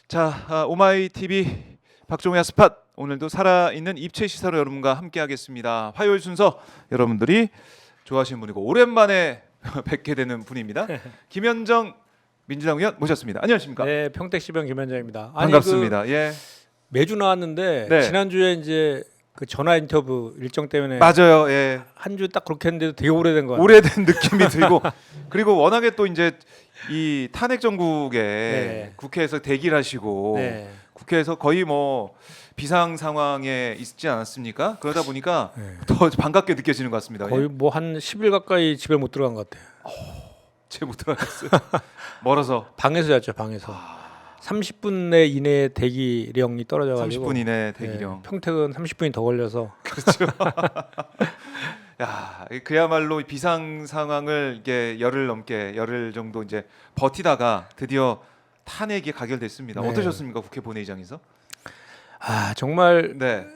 자, 오마이 TV 박종의 스팟 오늘도 살아있는 입체 시사로 여러분과 함께하겠습니다. 화요일 순서 여러분들이 좋아하시는 분이고 오랜만에 뵙게 되는 분입니다. 김현정 민주당 의원 모셨습니다. 안녕하십니까? 네, 평택시병 김현정입니다. 반갑습니다. 예, 매주 나왔는데 네. 지난주에 이제 그 전화 인터뷰 일정 때문에 맞아요. 예, 한 주 딱 그렇게 했는데도 되게 오래된 거 같아요. 오래된 느낌이 들고 그리고 워낙에 또 이제 이 탄핵 정국에 네. 국회에서 대기를 하시고 네. 국회에서 거의 뭐 비상 상황에 있지 않았습니까? 그러다 보니까 네. 더 반갑게 느껴지는 것 같습니다. 거의 뭐 한 10일 가까이 집에 못 들어간 것 같아요. 제못 들어갔어요. 멀어서 방에서 잤죠, 방에서. 30분 내 이내에 대기령이 떨어져 가지고 30분 이내 대기령. 평택은 30분이 더 걸려서 그렇죠. 야, 그야말로 비상 상황을 이게 열흘 정도 이제 버티다가 드디어 탄핵이 가결됐습니다. 네. 어떠셨습니까? 국회 본회의장에서? 정말 네.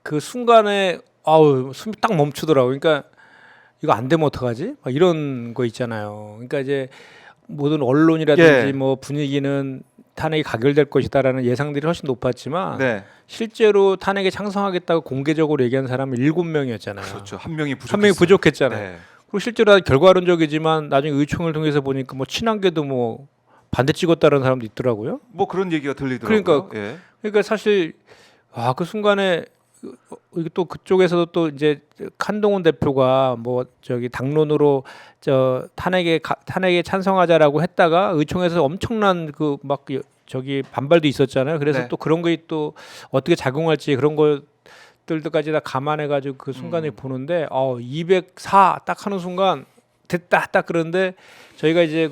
그 순간에 아우 숨이 딱 멈추더라고요. 그러니까 이거 안 되면 어떡하지? 막 이런 거 있잖아요. 그러니까 이제 모든 언론이라든지 예. 뭐 분위기는 탄핵이 가결될 것이다라는 예상들이 훨씬 높았지만 네. 실제로 탄핵에 찬성하겠다고 공개적으로 얘기한 사람은 7명이었잖아요. 그렇죠. 한 명이 부족했어요. 한 명이 부족했잖아요. 네. 그리고 실제로 결과론적이지만 나중에 의총을 통해서 보니까 뭐 친한게도 뭐 반대 찍었다는 사람도 있더라고요. 뭐 그런 얘기가 들리더라고요. 그러니까 예. 그러니까 사실 그 순간에 이게 또 그쪽에서도 또 이제 한동훈 대표가 뭐 저기 당론으로 탄핵에 찬성하자라고 했다가 의총에서 엄청난 그 막 저기 반발도 있었잖아요. 그래서 네. 또 그런 게 또 어떻게 작용할지 그런 것들까지 다 감안해 가지고 그 순간에 보는데 204 딱 하는 순간 됐다 딱 그런데 저희가 이제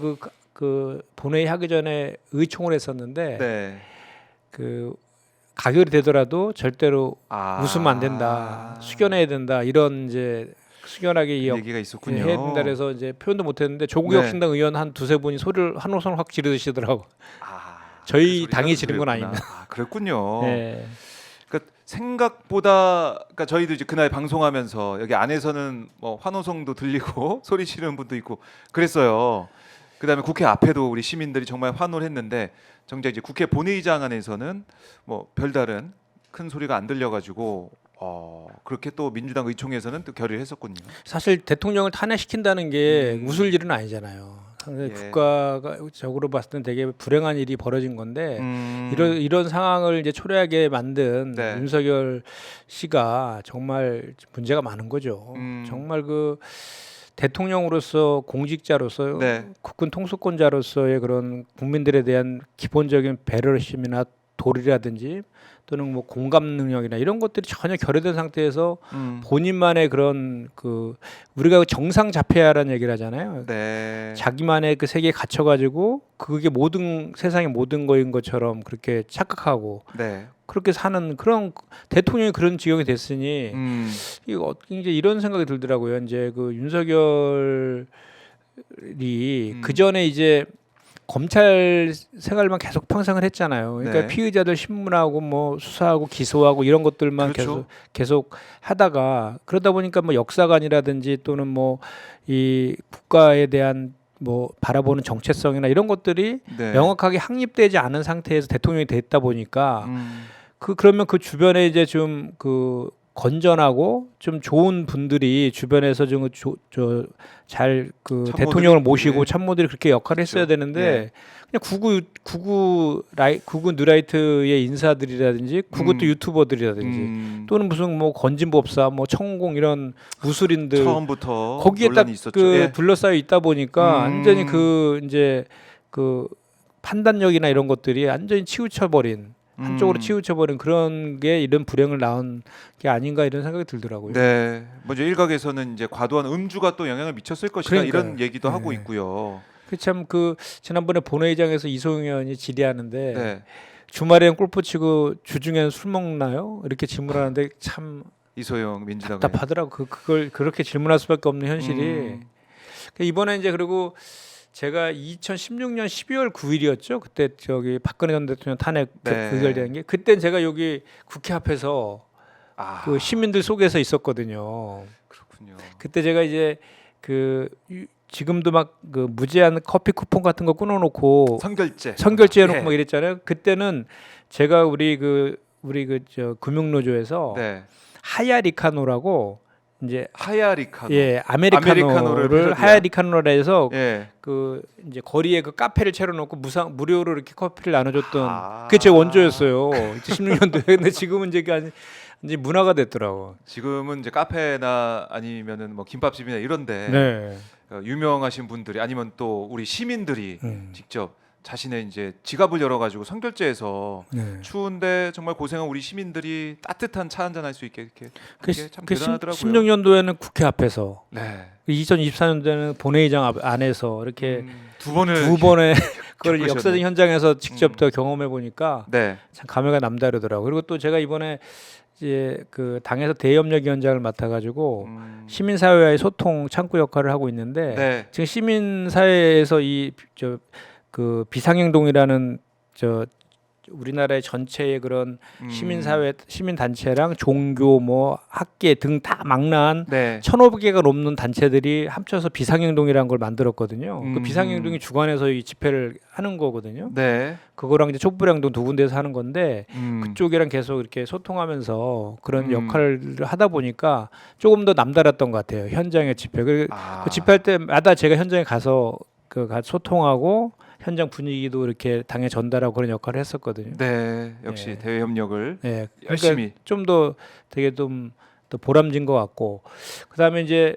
그 본회의 하기 전에 의총을 했었는데 네. 그 가결이 되더라도 절대로 아. 웃으면 안 된다, 숙연해야 된다 이런 이제 숙연하게 그 얘기가 있었군요. 해야 된다 그래서 이제 표현도 못했는데 조국 네. 혁신당 의원 한 두세 분이 소리를 한 호선 확 지르시더라고. 아, 저희 그 당이 소리가 지른 건 들렸구나. 아닙니다. 아, 그랬군요. 네. 그러니까 생각보다 그러니까 저희도 이제 그날 방송하면서 여기 안에서는 뭐 환호성도 들리고 소리 지르는 분도 있고 그랬어요. 그다음에 국회 앞에도 우리 시민들이 정말 환호를 했는데 정작 이제 국회 본회의장 안에서는 뭐 별다른 큰 소리가 안 들려가지고 그렇게 또 민주당 의총에서는 또 결의를 했었군요. 사실 대통령을 탄핵시킨다는 게 웃을 일은 아니잖아요. 상당히 예. 국가가 적으로 봤을 땐 되게 불행한 일이 벌어진 건데 이런 상황을 이제 초래하게 만든 네. 윤석열 씨가 정말 문제가 많은 거죠. 정말 그 대통령으로서 공직자로서 네. 국군 통수권자로서의 그런 국민들에 대한 기본적인 배려심이나 도리라든지 또는 뭐 공감 능력이나 이런 것들이 전혀 결여된 상태에서 본인만의 그런 그 우리가 정상 자폐아라는 얘기를 하잖아요. 네. 자기만의 그 세계에 gat혀가지고 그게 모든 세상의 모든 거인 것처럼 그렇게 착각하고 네. 그렇게 사는 그런 대통령이 그런 지경이 됐으니 이제 이런 생각이 들더라고요. 이제 그 윤석열이 그 전에 이제 검찰 생활만 계속 평생을 했잖아요. 그러니까 네. 피의자들 신문하고 뭐 수사하고 기소하고 이런 것들만 그렇죠. 계속 하다가 그러다 보니까 뭐 역사관이라든지 또는 뭐 이 국가에 대한 뭐 바라보는 정체성이나 이런 것들이 네. 명확하게 확립되지 않은 상태에서 대통령이 됐다 보니까 그러면 그 주변에 이제 좀 그 건전하고 좀 좋은 분들이 주변에서 좀 잘 그 참모들이, 대통령을 모시고 네. 참모들이 그렇게 역할을 그렇죠. 했어야 되는데 예. 그냥 구구 뉴라이트의 인사들이라든지 구구 또 유튜버들이라든지 또는 무슨 뭐 건진법사 뭐 천공 이런 무술인들 처음부터 거기에 딱 논란이 있었죠. 그 예. 둘러싸여 있다 보니까 완전히 그 이제 그 판단력이나 이런 것들이 완전히 치우쳐버린 한쪽으로 치우쳐버린 그런 게 이런 불행을 낳은 게 아닌가 이런 생각이 들더라고요. 네, 먼저 일각에서는 이제 과도한 음주가 또 영향을 미쳤을 것이다 그러니까요. 이런 얘기도 하고 네. 있고요. 참 그 지난번에 본회의장에서 이소영 의원이 질의하는데 네, 주말에는 골프 치고 주중에는 술 먹나요? 이렇게 질문하는데 참 이소영 민주당 답답하더라고. 그걸 그렇게 질문할 수밖에 없는 현실이. 그러니까 이번에 이제 그리고 제가 2016년 12월 9일이었죠. 그때 저기 박근혜 전 대통령 탄핵 네. 의결된 게 그때 제가 여기 국회 앞에서 그 시민들 속에서 있었거든요. 그렇군요. 그때 제가 이제 그 지금도 막 그 무제한 커피 쿠폰 같은 거 끊어놓고 선결제. 선결제 해놓고 예. 막 이랬잖아요. 그때는 제가 우리 그 저 금융노조에서 네. 하야리카노라고 이제 하야리카노. 예 아메리카노를 아메리카노를 패러디한? 하야리카노라 해서 예. 그 이제 거리에 그 카페를 차려놓고 무료로 이렇게 커피를 나눠줬던 아. 그게 제 원조였어요. 16년도에. 근데 지금은 이제 이제 문화가 됐더라고. 지금은 이제 카페나 아니면은 뭐 김밥집이나 이런데 네. 유명하신 분들이 아니면 또 우리 시민들이 음. 직접 자신의 이제 지갑을 열어가지고 선결제해서 네. 추운데 정말 고생한 우리 시민들이 따뜻한 차 한잔 할 수 있게 이렇게 그, 그게 참 대단하더라고요. 16년도에는 국회 앞에서, 네. 2024년도에는 본회의장 안에서 이렇게 두 번을 두 번의 그걸 겪으셨네. 역사적 현장에서 직접 더 경험해 보니까 네. 참 감회가 남다르더라고요. 그리고 또 제가 이번에 이제 그 당에서 대협력위원장을 맡아가지고 시민사회와의 소통 창구 역할을 하고 있는데 네. 지금 시민사회에서 그 비상행동이라는 우리나라의 전체의 그런 시민사회 시민단체랑 종교 뭐 학계 등 다 망라한 네. 1,500개가 넘는 단체들이 합쳐서 비상행동이라는 걸 만들었거든요. 그 음. 비상행동이 주관해서 이 집회를 하는 거거든요. 네. 그거랑 이제 촛불행동 두 군데서 하는 건데 음. 그쪽이랑 계속 이렇게 소통하면서 그런 음. 역할을 하다 보니까 조금 더 남달랐던 것 같아요. 현장의 집회. 그 아. 집회할 때마다 제가 현장에 가서 소통하고 현장 분위기도 이렇게 당에 전달하고 그런 역할을 했었거든요. 네. 역시 네. 대외 협력을 네, 열심히. 좀 더 되게 좀 더 보람진 것 같고 그다음에 이제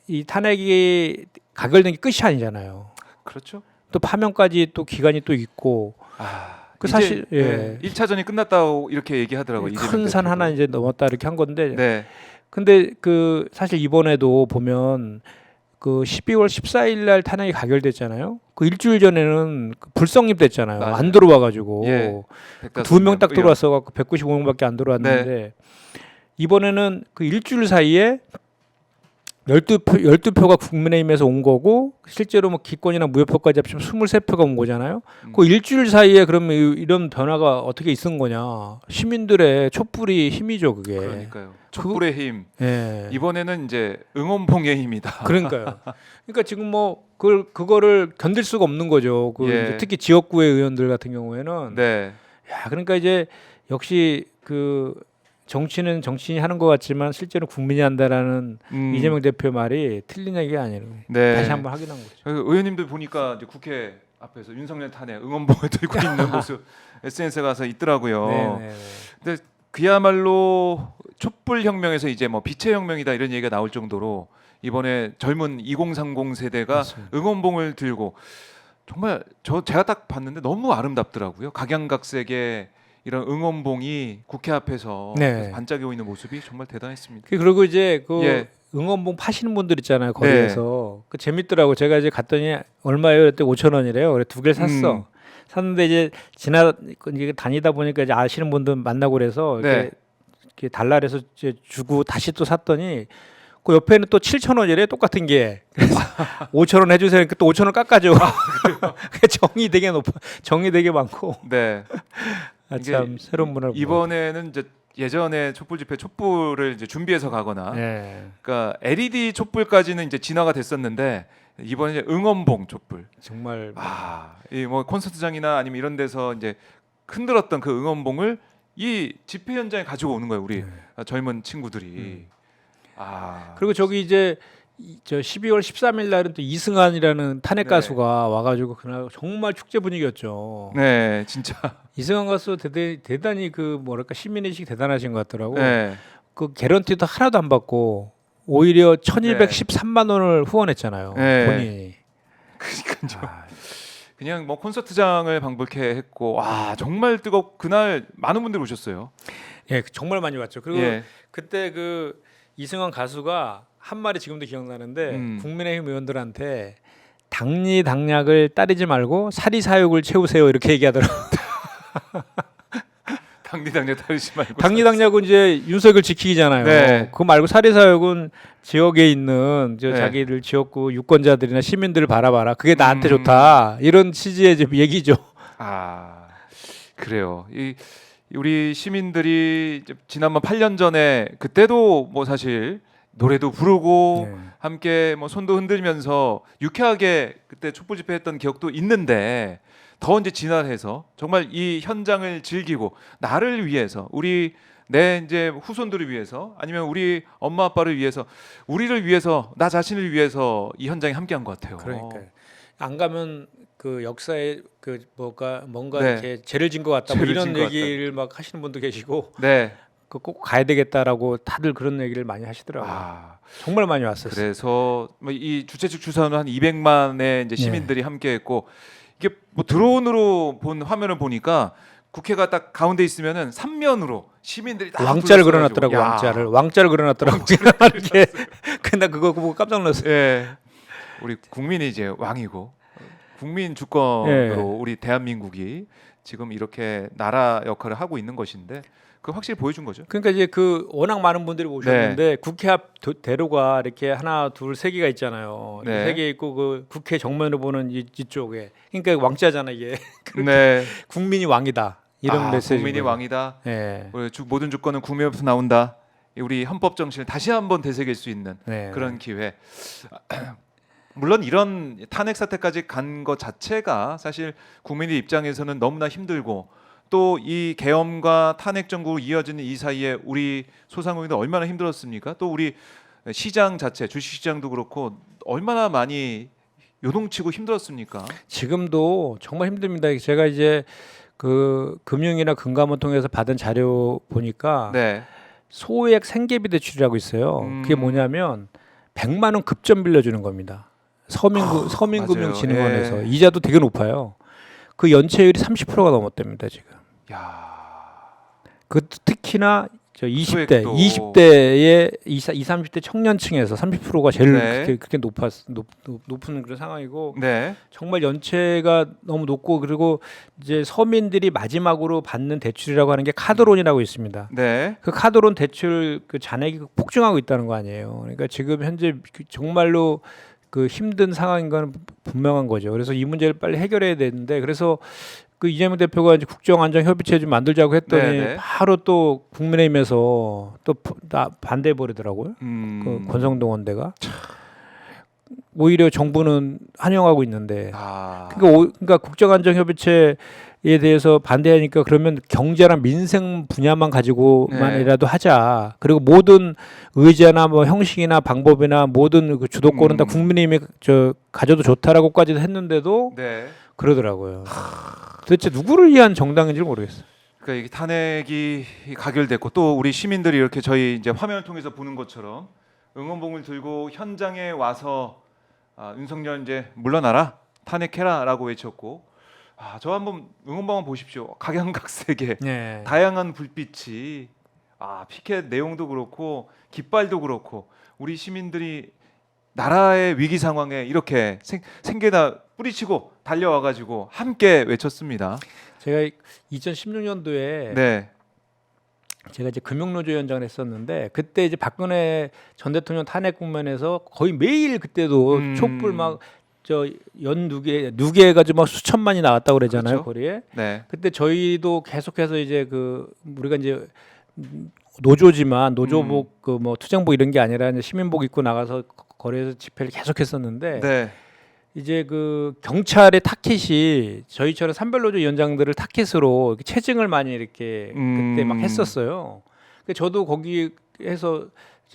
이 탄핵이 가결된 게 끝이 아니잖아요. 그렇죠. 또 파면까지 또 기간이 또 있고 아. 그 이제, 사실 예. 네. 1차전이 끝났다고 이렇게 얘기하더라고요. 큰 산 하나 이제 넘었다 이렇게 한 건데 네. 근데 그 사실 이번에도 보면 그 12월 14일 날 탄핵이 가결됐잖아요. 그 일주일 전에는 그 불성립됐잖아요. 맞아요. 안 들어와가지고 예. 두 명 딱 의원. 들어왔어갖고 195명밖에 안 들어왔는데 이번에는 그 일주일 사이에 12표가 국민의힘에서 온 거고 실제로 뭐 기권이나 무효표까지 합치면 23표가 온 거잖아요. 그 일주일 사이에 그러면 이런 변화가 어떻게 있은 거냐? 시민들의 촛불이 힘이죠, 그게. 그러니까요. 촛불의 힘. 예. 이번에는 이제 응원봉의 힘이다. 그러니까요. 그러니까 지금 뭐 그거를 견딜 수가 없는 거죠. 그 예. 이제 특히 지역구의 의원들 같은 경우에는 네. 야, 그러니까 이제 역시 그 정치는 정치인이 하는 것 같지만 실제로 국민이 한다라는 이재명 대표 말이 틀린 얘기가 아니에요. 네. 다시 한번 확인한 거죠. 의원님들 보니까 이제 국회 앞에서 윤석열 탄핵 응원봉을 들고 있는 모습 SNS에 가서 있더라고요. 네. 근데 그야말로 촛불 혁명에서 이제 뭐 빛의 혁명이다 이런 얘기가 나올 정도로 이번에 젊은 2030 세대가 맞습니다. 응원봉을 들고 정말 제가 딱 봤는데 너무 아름답더라고요. 각양각색의 이런 응원봉이 국회 앞에서 네. 반짝이고 있는 모습이 정말 대단했습니다. 그리고 이제 그 예. 응원봉 파시는 분들 있잖아요 거리에서 그 재밌더라고. 제가 이제 갔더니 얼마예요? 그랬더니 5,000원이래요. 그래 두 개를 샀어. 샀는데 이제 이게 다니다 보니까 이제 아시는 분들 만나고 그래서 네. 이렇게 달랄해서 이제 주고 다시 또 샀더니 그 옆에는 또 7,000원이래 똑같은 게. 그래서 5,000원 해주세요. 그러니까 또 5,000원 깎아줘. 정이 되게 높아. 정이 되게 많고. 네. 참 새로운 문화를 이번에는 이제 예전에 촛불 집회 촛불을 이제 준비해서 가거나, 네. 그러니까 LED 촛불까지는 이제 진화가 됐었는데 이번에 이제 응원봉 촛불. 정말 이 뭐 콘서트장이나 아니면 이런 데서 이제 흔들었던 그 응원봉을 이 집회 현장에 가지고 오는 거예요, 우리 젊은 친구들이. 그리고 저기 이제 저 12월 13일 날은 또 이승환이라는 탄핵 네. 가수가 와가지고 그날 정말 축제 분위기였죠. 네, 진짜. 이승환 가수 대단히 그 뭐랄까 시민의식 대단하신 것 같더라고. 네. 그 개런티도 하나도 안 받고 오히려 1,213만 원을 후원했잖아요. 네. 본인이. 그러니까요. 그냥 뭐 콘서트장을 방불케 했고, 와 정말 그날 많은 분들이 오셨어요. 예, 정말 많이 왔죠. 그리고 예. 그때 그 이승환 가수가 한 말이 지금도 기억나는데 국민의힘 의원들한테 당리 당략을 따르지 말고 사리사욕을 채우세요 이렇게 얘기하더라고요. 당리당략 따르지 말고. 당리 당략은 이제 윤석열 지키기잖아요. 네. 그거 말고 사리사욕은 지역에 있는 네. 자기들 지역구 유권자들이나 시민들을 바라봐라. 그게 나한테 좋다. 이런 취지의 이제 얘기죠. 아 그래요. 우리 시민들이 이제 지난번 8년 전에 그때도 뭐 사실 노래도 부르고 네. 함께 뭐 손도 흔들면서 유쾌하게 그때 촛불 집회했던 기억도 있는데 더 이제 진화해서 정말 이 현장을 즐기고 나를 위해서 우리 내 이제 후손들을 위해서 아니면 우리 엄마 아빠를 위해서 우리를 위해서 나 자신을 위해서 이 현장에 함께한 것 같아요. 그러니까 안 가면 그 역사에 그 뭔가 네. 이렇게 죄를 진 것 같다 뭐 죄를 이런 진것 얘기를 막 하시는 분도 계시고 네. 그 꼭 가야 되겠다라고 다들 그런 얘기를 많이 하시더라고요. 아, 정말 많이 왔었어요. 그래서 뭐이 주최 측 주사는 한 200만의 이제 네. 시민들이 함께했고 이게 뭐 드론으로 본 화면을 보니까 국회가 딱 가운데 있으면은 3면으로 시민들이 다 왕자를 둘러싸가지고. 그려놨더라고. 야. 왕자를 그려놨더라고. 이렇게 근데 그거 보고 깜짝 놀랐어요. 예. 우리 국민이 이제 왕이고 국민 주권으로 예. 우리 대한민국이 지금 이렇게 나라 역할을 하고 있는 것인데 그 확실히 보여준 거죠. 그러니까 이제 그 워낙 많은 분들이 오셨는데 국회 앞 대로가 이렇게 하나, 둘, 세 개가 있잖아요. 네. 세 개 있고 그 국회 정면으로 보는 이쪽에. 그러니까 왕자잖아 이게. 네. 국민이 왕이다. 이런 메시지. 국민이 왕이다. 예. 우리 모든 주권은 국민으로부터 나온다. 우리 헌법 정신을 다시 한번 되새길 수 있는 네. 그런 기회. 물론 이런 탄핵 사태까지 간 것 자체가 사실 국민의 입장에서는 너무나 힘들고 또 이 계엄과 탄핵 정국으로 이어지는 이 사이에 우리 소상공인들 얼마나 힘들었습니까? 또 우리 시장 자체 주식시장도 그렇고 얼마나 많이 요동치고 힘들었습니까? 지금도 정말 힘듭니다. 제가 이제 그 금융이나 금감원 통해서 받은 자료 보니까 네. 소액 생계비 대출이라고 있어요. 그게 뭐냐면 100만 원 급전 빌려주는 겁니다. 서민금융진흥원에서 맞아요. 예. 이자도 되게 높아요. 그 연체율이 30%가 넘었답니다 지금. 야. 그 특히나 저 20대, 소액도. 20대의 20, 30대 청년층에서 30%가 제일 네. 그렇게 높은 그런 상황이고 네. 정말 연체가 너무 높고 그리고 이제 서민들이 마지막으로 받는 대출이라고 하는 게 카드론이라고 있습니다. 네. 그 카드론 대출 그 잔액이 폭증하고 있다는 거 아니에요. 그러니까 지금 현재 정말로 그 힘든 상황인 건 분명한 거죠. 그래서 이 문제를 빨리 해결해야 되는데 그래서 그 이재명 대표가 이제 국정안전협의체 좀 만들자고 했더니 네네. 바로 또 국민의힘에서 또 반대해 버리더라고요. 그 권성동 원내가 오히려 정부는 환영하고 있는데 아. 그러니까 국정안전협의체에 대해서 반대하니까 그러면 경제랑 민생 분야만 가지고만이라도 하자. 그리고 모든 의제나 뭐 형식이나 방법이나 모든 그 주도권은 다 국민의힘이 저 가져도 좋다라고까지도 했는데도 네. 그러더라고요. 도대체 누구를 위한 정당인지 모르겠어요. 그러니까 이게 탄핵이 가결됐고 또 우리 시민들이 이렇게 저희 이제 화면을 통해서 보는 것처럼 응원봉을 들고 현장에 와서 윤석열 이제 물러나라 탄핵해라라고 외쳤고 저 한번 응원봉 한번 보십시오. 각양각색의 네. 다양한 불빛이 피켓 내용도 그렇고 깃발도 그렇고 우리 시민들이 나라의 위기 상황에 이렇게 생계다 뿌리치고 달려와가지고 함께 외쳤습니다. 제가 2016년도에 네, 제가 이제 금융노조위원장을 했었는데 그때 이제 박근혜 전 대통령 탄핵 국면에서 거의 매일 그때도 촛불 막 저 연 누계 해가지고 막 수천만이 나왔다고 그러잖아요. 그렇죠. 거리에. 네, 그때 저희도 계속해서 이제 그 우리가 이제 노조지만 노조복 그 뭐 투쟁복 이런 게 아니라 이제 시민복 입고 나가서 거리에서 집회를 계속했었는데 네, 이제 그 경찰의 타켓이 저희처럼 산별노조 위원장들을 타켓으로 이렇게 체증을 많이 이렇게 그때 막 했었어요. 그 저도 거기에서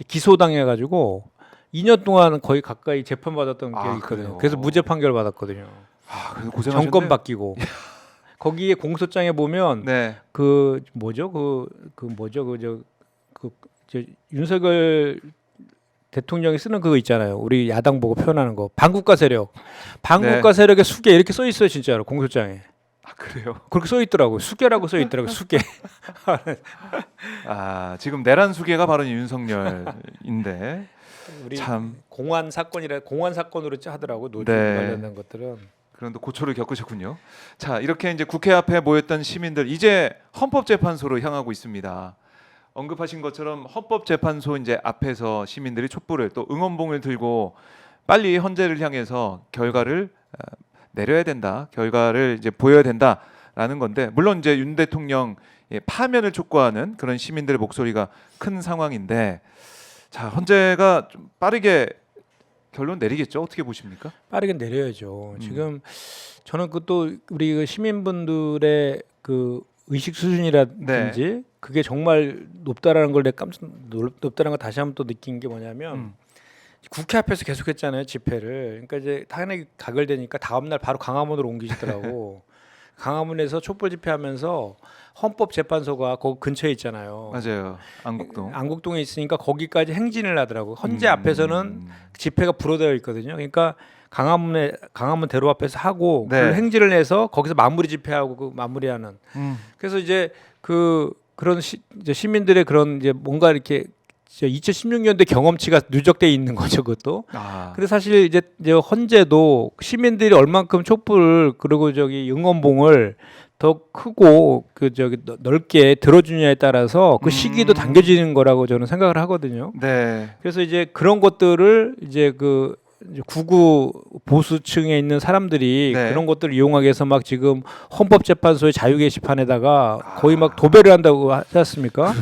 기소당해가지고 2년 동안 거의 가까이 재판 받았던 기억이 있거든요. 그래요? 그래서 무죄 판결 받았거든요. 그래도 고생하셨네. 정권 바뀌고 거기에 공소장에 보면 네, 그 뭐죠 저 윤석열 대통령이 쓰는 그거 있잖아요. 우리 야당 보고 표현하는 거. 반국가 세력. 반국가 세력의 수계 이렇게 써 있어요, 진짜로 공소장에. 그래요. 그렇게 써 있더라고요. 수계라고 써 있더라고요. 수계. 지금 내란 수계가 바로 윤석열인데 우리 참 공안 사건으로 하더라고 노조 네. 관련된 것들은. 그런데 고초를 겪으셨군요. 자, 이렇게 이제 국회 앞에 모였던 시민들 이제 헌법재판소로 향하고 있습니다. 언급하신 것처럼 헌법재판소 이제 앞에서 시민들이 촛불을 또 응원봉을 들고 빨리 헌재를 향해서 결과를 내려야 된다, 결과를 이제 보여야 된다라는 건데 물론 이제 윤 대통령 파면을 촉구하는 그런 시민들의 목소리가 큰 상황인데 자, 헌재가 좀 빠르게 결론 내리겠죠? 어떻게 보십니까? 빠르게 내려야죠. 지금 저는 그또 우리 그 시민분들의 그 의식 수준이라든지 그게 정말 높다라는 걸 내가 깜짝 높다는 걸 다시 한번 또 느낀 게 뭐냐면 국회 앞에서 계속했잖아요 집회를. 그러니까 이제 탄핵이 가결되니까 다음 날 바로 강화문으로 옮기시더라고. 강화문에서 촛불 집회하면서 헌법재판소가 거기 근처에 있잖아요. 맞아요. 안국동. 안국동에 있으니까 거기까지 행진을 하더라고. 헌재 앞에서는 집회가 불어되어 있거든요. 그러니까 강화문 대로 앞에서 하고 네. 그걸 행진을 해서 거기서 마무리 집회하고 그 마무리하는. 그래서 이제 그런 이제 시민들의 그런 이제 뭔가 이렇게 2016년대 경험치가 누적돼 있는 거죠, 그것도. 그래서 사실 이제 헌재도 시민들이 얼만큼 촛불 그리고 응원봉을 더 크고 넓게 들어주냐에 따라서 그 시기도 당겨지는 거라고 저는 생각을 하거든요. 네. 그래서 이제 그런 것들을 이제 그 구구 보수층에 있는 사람들이 네. 그런 것들을 이용하기 위해서 막 지금 헌법재판소의 자유 게시판에다가 거의 막 도배를 한다고 하지 않습니까?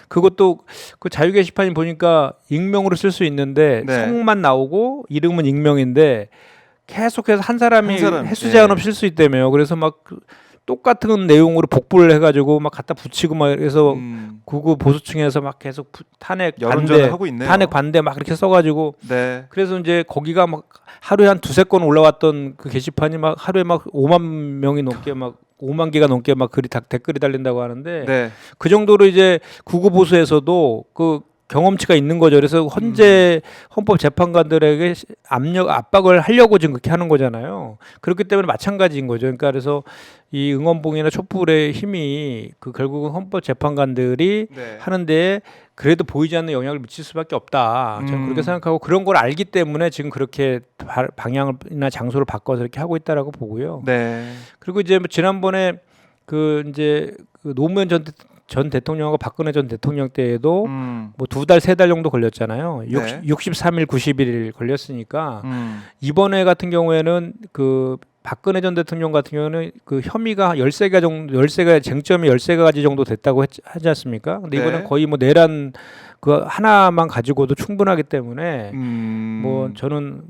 그것도 그 자유 게시판이 보니까 익명으로 쓸 수 있는데 네. 성만 나오고 이름은 익명인데 계속해서 한 사람이 횟수 제한 없이 쓸 수 있다며요. 그래서 막 똑같은 내용으로 복붙을 해가지고 막 갖다 붙이고 막 그래서 구구 보수층에서 막 계속 탄핵 반대, 하고 있네요. 탄핵 반대 막 이렇게 써가지고 네. 그래서 이제 거기가 막 하루에 한 두세 건 올라왔던 그 게시판이 막 하루에 막 5만 명이 넘게 막 5만 개가 넘게 막 댓글이 달린다고 하는데 네. 그 정도로 이제 구구 보수에서도 그 경험치가 있는 거죠. 그래서 헌재 헌법 재판관들에게 압박을 하려고 지금 그렇게 하는 거잖아요. 그렇기 때문에 마찬가지인 거죠. 그러니까 그래서 이 응원봉이나 촛불의 힘이 그 결국은 헌법 재판관들이 네. 하는데 그래도 보이지 않는 영향을 미칠 수밖에 없다. 저는 그렇게 생각하고 그런 걸 알기 때문에 지금 그렇게 방향이나 장소를 바꿔서 이렇게 하고 있다라고 보고요. 네. 그리고 이제 뭐 지난번에 그 노무현 전 대통령하고 박근혜 전 대통령 때에도 뭐 2달 3달 정도 걸렸잖아요. 네. 63일 91일 걸렸으니까 이번에 같은 경우에는 그 박근혜 전 대통령 같은 경우는 그 혐의가 13가 쟁점이 13가지 정도 됐다고 하지 않습니까? 근데 이거는 네. 거의 뭐 내란 그 하나만 가지고도 충분하기 때문에 뭐 저는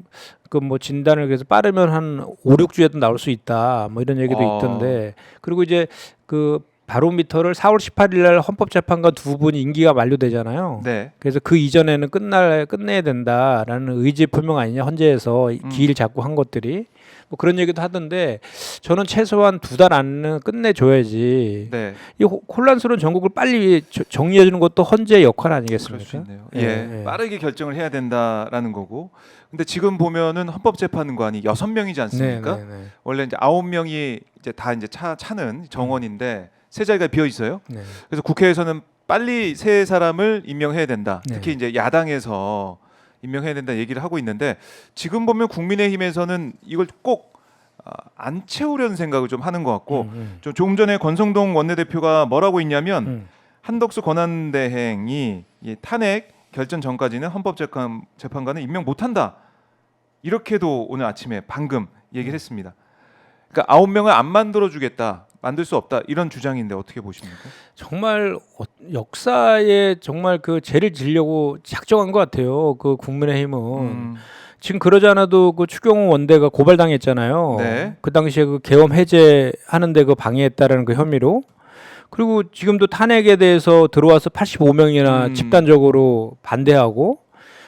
그 뭐 진단을 그래서 빠르면 한 5, 6주에도 나올 수 있다. 뭐 이런 얘기도 있던데. 그리고 이제 그 바로미터를 4월 18일 날 헌법재판관 두 분이 임기가 만료되잖아요. 네. 그래서 그 이전에는 끝내야 된다라는 의지 표명 아니냐 헌재에서 기일 잡고 한 것들이 뭐 그런 얘기도 하던데 저는 최소한 2달 안은 끝내줘야지. 네. 이 혼란스러운 전국을 빨리 정리해 주는 것도 헌재의 역할 그럴 아니겠습니까? 수 있네요. 예. 빠르게 결정을 해야 된다라는 거고. 근데 지금 보면은 헌법재판관이 6명이지 않습니까? 네. 원래 이제 9명이 이제 다 이제 차는 정원인데 세 자리가 비어 있어요. 네. 그래서 국회에서는 빨리 새 사람을 임명해야 된다. 네. 특히 이제 야당에서 임명해야 된다 얘기를 하고 있는데 지금 보면 국민의힘에서는 이걸 꼭 안 채우려는 생각을 좀 하는 것 같고 조금 전에 권성동 원내대표가 뭐라고 했냐면 한덕수 권한대행이 이 탄핵 결정 전까지는 헌법재판관을 임명 못한다. 이렇게도 오늘 아침에 방금 얘기를 했습니다. 그러니까 9명을 안 만들어주겠다. 만들 수 없다. 이런 주장인데 어떻게 보십니까? 정말 역사에 정말 그 죄를 지려고 작정한 것 같아요. 그 국민의힘은 지금 그러지 않아도 그 추경호 원대가 고발당했잖아요. 네. 그 당시에 그 계엄 해제하는데 그 방해했다라는 그 혐의로. 그리고 지금도 탄핵에 대해서 들어와서 85명이나 집단적으로 반대하고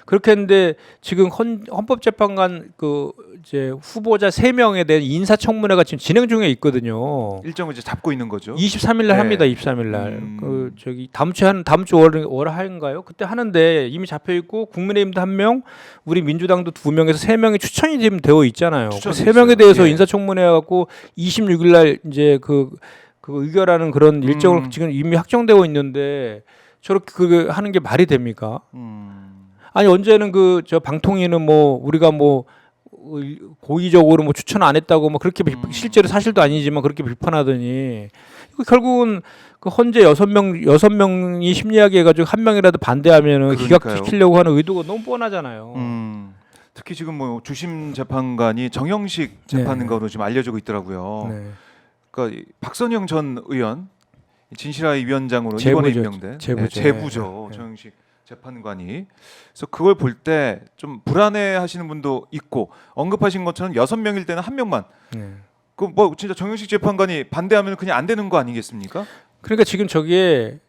그렇게 했는데 지금 헌법재판관 그 이제 후보자 3명에 대한 인사청문회가 지금 진행 중에 있거든요. 일정을 이제 잡고 있는 거죠. 23일 날 네. 합니다. 23일 날. 그 저기 다음 주 월화인가요? 그때 하는데 이미 잡혀 있고 국민의힘도 1명, 우리 민주당도 2명에서 3명이 추천이 지금 되어 있잖아요. 그 추천이 3명에 대해서 예. 인사청문회 해 갖고 26일 날 이제 그 의결하는 그런 일정을 지금 이미 확정되어 있는데 저렇게 그 하는 게 말이 됩니까? 아니 언제는 그 저 방통위는 뭐 우리가 뭐 고의적으로 뭐 추천 안 했다고 뭐 그렇게 실제로 사실도 아니지만 그렇게 비판하더니 이거 결국은 그 헌재 6명이 심리하게 해가지고 한 명이라도 반대하면은 기각시키려고 하는 의도가 너무 뻔하잖아요. 특히 지금 뭐 주심 재판관이 정영식 재판관으로 지금 알려지고 있더라고요. 네. 그러니까 박선영 전 의원 진실화위 위원장으로 제부죠. 이번에 임명된 제부죠. 제부죠. 네. 정영식 재판관이. 그래서 그걸 볼 때 좀 불안해하시는 분도 있고 언급하신 것처럼 6명일 때는 1명만. 네. 그 뭐 진짜 정영식 재판관이 반대하면 그냥 안 되는 거 아니겠습니까? 그러니까 지금 저기에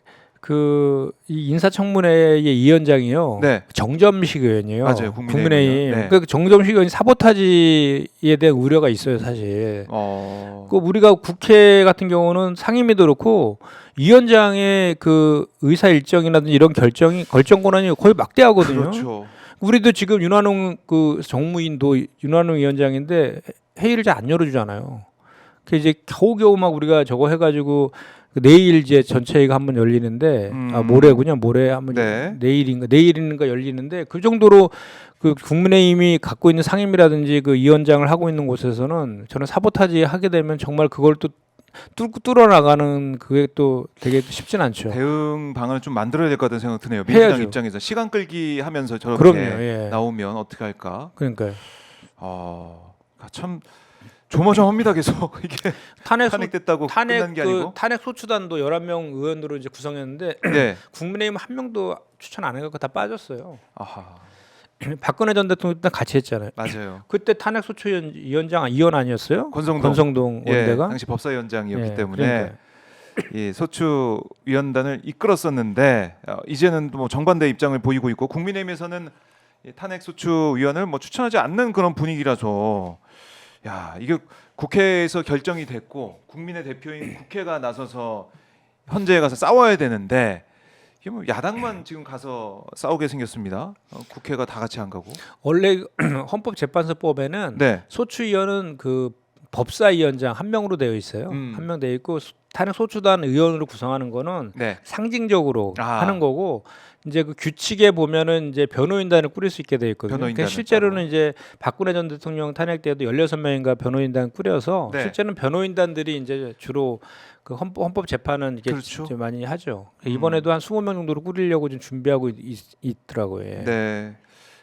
이 인사청문회의 이 위원장이요. 네. 정점식 의원이에요. 맞아요. 국민의힘이요. 네. 그 정점식 의원이 사보타지에 대한 우려가 있어요, 사실. 그 우리가 국회 같은 경우는 상임위도 그렇고 위원장의 그 의사 일정이라든지 이런 결정 권한이 거의 막대하거든요. 그렇죠. 우리도 지금 윤한홍 그 정무인도 윤한홍 위원장인데 회의를 잘 안 열어주잖아요. 그 이제 겨우겨우 막 우리가 저거 해가지고 내일 이제 전체회의가 한번 열리는데 모레군요. 모레 한번 네. 내일인가 열리는데 그 정도로 그 국민의힘이 갖고 있는 상임이라든지 그 위원장을 하고 있는 곳에서는 저는 사보타지 하게 되면 정말 그걸 또 뚫어 나가는 그게 또 되게 쉽진 않죠. 대응 방안을 좀 만들어야 될 것 같다는 생각 드네요. 민주당 해야죠. 입장에서 시간 끌기 하면서 저렇게 그럼요. 예. 나오면 어떻게 할까? 그러니까요. 참 조마조마합니다. 계속 이게 탄핵 탄핵됐다고 끝난 게 아니고. 탄핵 소추단도 11명 의원으로 이제 구성했는데 네. 국민의힘 한 명도 추천 안 해갖고 다 빠졌어요. 아하. 박근혜 전 대통령 때 같이 했잖아요. 맞아요. 그때 탄핵 소추위원장 이원 아니었어요? 권성동 원대가. 당시 법사위원장이었기 예, 때문에 그러니까요. 이 소추위원단을 이끌었었는데 이제는 뭐 정반대 입장을 보이고 있고 국민의힘에서는 이 탄핵 소추위원을 뭐 추천하지 않는 그런 분위기라서 야 이게 국회에서 결정이 됐고 국민의 대표인 국회가 나서서 헌재에 가서 싸워야 되는데 이게 뭐 야당만 지금 가서 싸우게 생겼습니다. 국회가 다 같이 안 가고. 원래 헌법재판소법에는 네. 소추위원은 그 법사위원장 한 명으로 되어 있어요. 한 명 되어 있고 탄핵 소추단 의원으로 구성하는 거는 네. 상징적으로 아. 하는 거고 이제 그 규칙에 보면은 이제 변호인단을 꾸릴 수 있게 되어 있거든요. 변호인단을 그러니까 실제로는 따로. 이제 박근혜 전 대통령 탄핵 때도 16명인가 변호인단 꾸려서 네. 실제는 변호인단들이 이제 주로 그 헌법 재판은 이게 그렇죠. 좀 많이 하죠. 이번에도 한 20명 정도로 꾸리려고 지금 준비하고 있더라고요. 예. 네.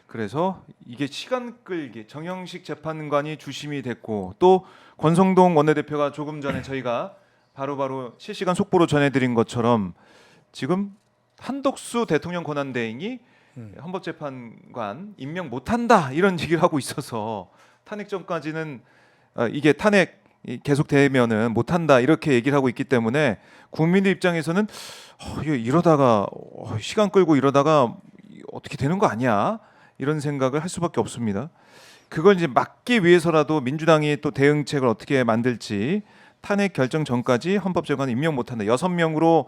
그래서 이게 시간 끌기 정영식 재판관이 주심이 됐고 또 권성동 원내대표가 조금 전에 저희가 바로바로 실시간 속보로 전해드린 것처럼 지금 한덕수 대통령 권한대행이 헌법재판관 임명 못한다 이런 얘기를 하고 있어서 탄핵 전까지는 이게 탄핵 계속되면은 못한다 이렇게 얘기를 하고 있기 때문에 국민들 입장에서는 이러다가 시간 끌고 이러다가 어떻게 되는 거 아니야 이런 생각을 할 수밖에 없습니다. 그걸 이제 막기 위해서라도 민주당이 또 대응책을 어떻게 만들지 탄핵 결정 전까지 헌법재판관 임명 못한다 6명으로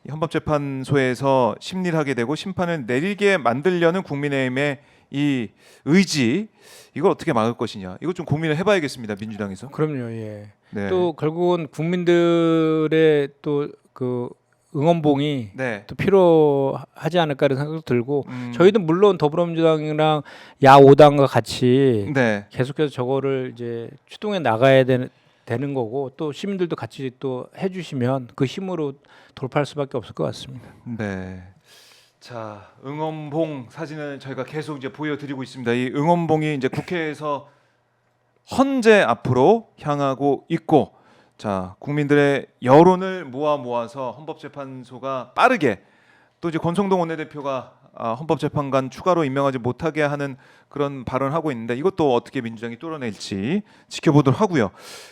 헌법재판소에서 심리를 하게 되고 심판을 내리게 만들려는 국민의힘의 이 의지 이걸 어떻게 막을 것이냐 이거 좀 고민을 해봐야겠습니다 민주당에서. 그럼요. 예. 네. 또 결국은 국민들의 또 그 응원봉이 네. 또 필요하지 않을까 이런 생각도 들고 저희도 음. 물론 더불어민주당이랑 야5당과 같이 네. 계속해서 저거를 이제 추동해 나가야 되는 거고 또 시민들도 같이 또 해주시면 그 힘으로 돌파할 수밖에 없을 것 같습니다. 네. 자 응원봉 사진을 저희가 계속 이제 보여드리고 있습니다. 이 응원봉이 이제 국회에서 헌재 앞으로 향하고 있고, 자 국민들의 여론을 모아서 헌법재판소가 빠르게 또 이제 권성동 원내대표가 헌법재판관 추가로 임명하지 못하게 하는 그런 발언을 하고 있는데 이것도 어떻게 민주당이 뚫어낼지 지켜보도록 하고요.